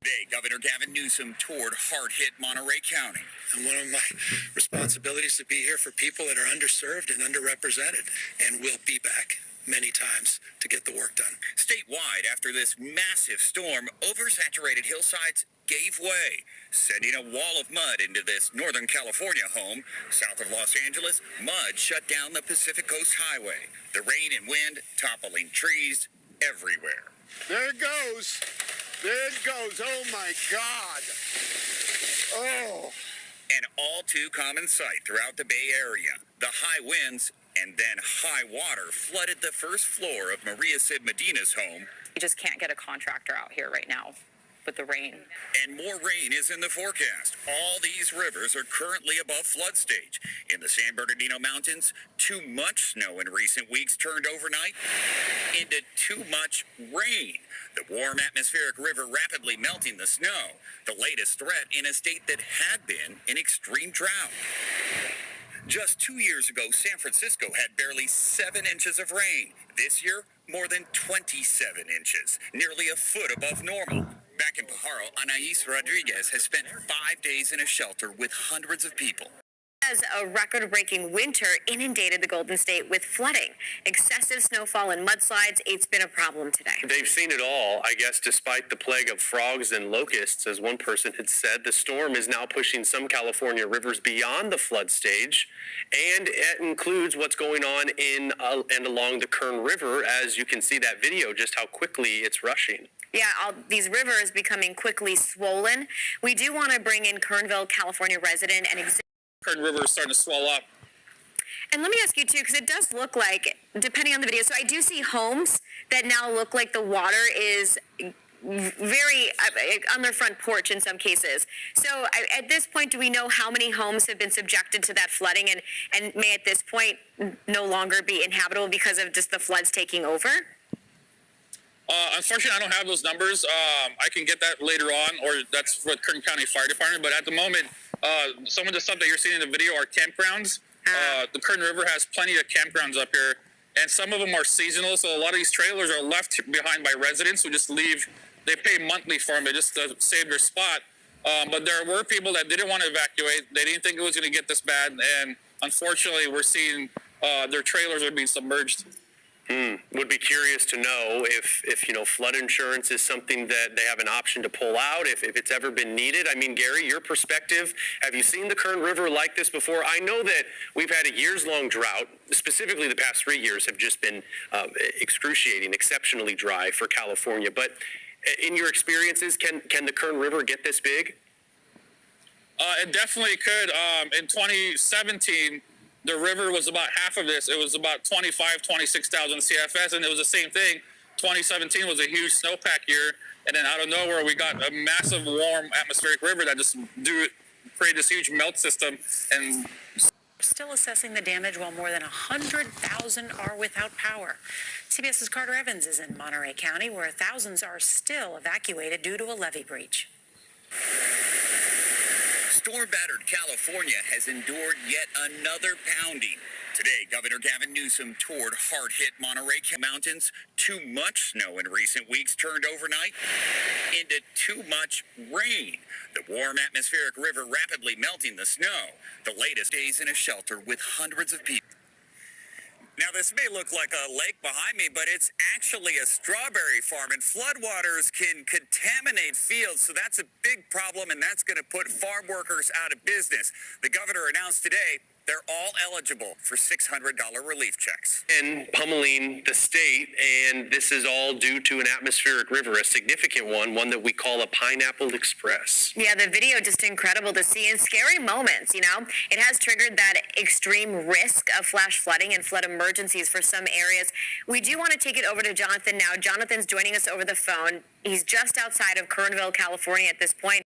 Today, Governor Gavin Newsom toured hard-hit Monterey County. And one of my responsibilities to be here for people that are underserved and underrepresented, and we'll be back many times to get the work done. Statewide, after this massive storm, oversaturated hillsides gave way, sending a wall of mud into this Northern California home. South of Los Angeles, mud shut down the Pacific Coast Highway. The rain and wind toppling trees everywhere. There it goes. There it goes. Oh, my God. Oh. An all too common sight throughout the Bay Area. The high winds and then high water flooded the first floor of Maria Sid Medina's home. You just can't get a contractor out here right now with the rain. And more rain is in the forecast. All these rivers are currently above flood stage. In the San Bernardino Mountains, too much snow in recent weeks turned overnight into too much rain. The warm atmospheric river rapidly melting the snow, the latest threat in a state that had been in extreme drought. Just 2 years ago, San Francisco had barely 7 inches of rain. This year, more than 27 inches, nearly a foot above normal. Back in Pajaro, Anais Rodriguez has spent 5 days in a shelter with hundreds of people. As a record-breaking winter inundated the Golden State with flooding, excessive snowfall and mudslides, it's been a problem today. They've seen it all, I guess, despite the plague of frogs and locusts. As one person had said, the storm is now pushing some California rivers beyond the flood stage, and it includes what's going on in and along the Kern River, as you can see that video, just how quickly it's rushing. Yeah, all these rivers becoming quickly swollen. We do want to bring in Kernville, California resident and Kern River is starting to swell up. And let me ask you too, because it does look like, depending on the video, so I do see homes that now look like the water is very on their front porch in some cases. So at this point, do we know how many homes have been subjected to that flooding and may at this point no longer be inhabitable because of just the floods taking over? Unfortunately, I don't have those numbers. I can get that later on, or that's for the Kern County Fire Department. But at the moment, some of the stuff that you're seeing in the video are campgrounds. The Kern River has plenty of campgrounds up here, and some of them are seasonal. So a lot of these trailers are left behind by residents who just leave. They pay monthly for them just to save their spot. But there were people that didn't want to evacuate. They didn't think it was going to get this bad, and unfortunately, we're seeing their trailers are being submerged. Would be curious to know if flood insurance is something that they have an option to pull out, if it's ever been needed. I mean, Gary, your perspective, have you seen the Kern River like this before? I know that we've had a years-long drought. Specifically, the past 3 years have just been excruciating, exceptionally dry for California. But in your experiences, can the Kern River get this big? It definitely could. In 2017, the river was about half of this. It was about 26,000 CFS, and it was the same thing. 2017 was a huge snowpack year, and then out of nowhere, we got a massive warm atmospheric river that just created this huge melt system. And still assessing the damage while more than 100,000 are without power. CBS's Carter Evans is in Monterey County, where thousands are still evacuated due to a levee breach. Storm-battered California has endured yet another pounding. Today, Governor Gavin Newsom toured hard-hit Monterey Mountains. Too much snow in recent weeks turned overnight into too much rain. The warm atmospheric river rapidly melting the snow. The latest days in a shelter with hundreds of people. Now, this may look like a lake behind me, but it's actually a strawberry farm, and floodwaters can contaminate fields, so that's a big problem, and that's going to put farm workers out of business. The governor announced today they're all eligible for $600 relief checks. And pummeling the state, and this is all due to an atmospheric river, a significant one that we call a Pineapple Express. Yeah, the video just incredible to see in scary moments, you know. It has triggered that extreme risk of flash flooding and flood emergencies for some areas. We do want to take it over to Jonathan now. Jonathan's joining us over the phone. He's just outside of Kernville, California at this point.